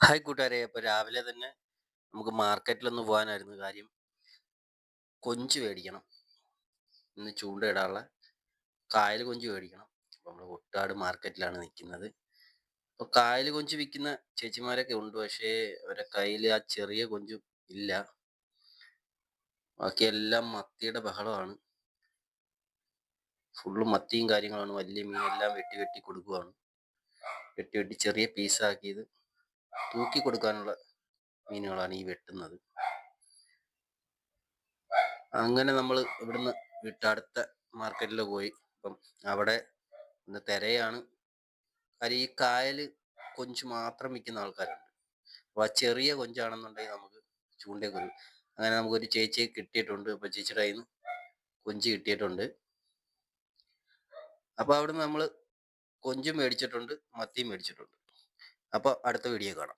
Hi കൂട്ടുകാരെ, അപ്പോൾ രാവിലെ തന്നെ നമുക്ക് മാർക്കറ്റിലൊന്ന് പോകാനായിരുന്നു കാര്യം. കൊഞ്ച് മേടിക്കണം. ഇന്ന് ചൂണ്ടയിടാനുള്ള കായൽ കൊഞ്ച് മേടിക്കണം. അപ്പോൾ നമ്മൾ കുട്ടാട് മാർക്കറ്റിലാണ് നിൽക്കുന്നത്. അപ്പോൾ കായൽ കൊഞ്ച് വിൽക്കുന്ന ചേച്ചിമാരൊക്കെ ഉണ്ട്, പക്ഷേ അവരുടെ കയ്യിൽ ആ ചെറിയ കൊഞ്ചും ഇല്ല. ബാക്കിയെല്ലാം മത്തിയുടെ ബഹളമാണ്. ഫുള്ളും മത്തിയും കാര്യങ്ങളാണ്. വലിയ മീനെല്ലാം വെട്ടി വെട്ടി കൊടുക്കുവാണ്. വെട്ടി വെട്ടി ചെറിയ പീസാക്കിയത് തൂക്കി കൊടുക്കാനുള്ള മീനുകളാണ് ഈ വെട്ടുന്നത്. അങ്ങനെ നമ്മൾ ഇവിടുന്ന് അടുത്ത മാർക്കറ്റിൽ പോയി. അപ്പം അവിടെ ഒന്ന് തിരയാണ്. കാര്യം ഈ കായൽ കൊഞ്ച് മാത്രം വിൽക്കുന്ന ആൾക്കാരുണ്ട്. അപ്പോൾ ആ ചെറിയ കൊഞ്ചാണെന്നുണ്ടെങ്കിൽ നമുക്ക് ചൂണ്ടയൊക്കെ വരും. അങ്ങനെ നമുക്കൊരു ചേച്ചിയെ കിട്ടിയിട്ടുണ്ട്. അപ്പോൾ ചേച്ചിയുടെ കയ്യിൽ നിന്ന് കൊഞ്ച് കിട്ടിയിട്ടുണ്ട്. അപ്പോൾ അവിടുന്ന് നമ്മൾ കൊഞ്ചും മേടിച്ചിട്ടുണ്ട്, മത്തിയും മേടിച്ചിട്ടുണ്ട്. അപ്പോൾ അടുത്ത വീഡിയോ കാണാം.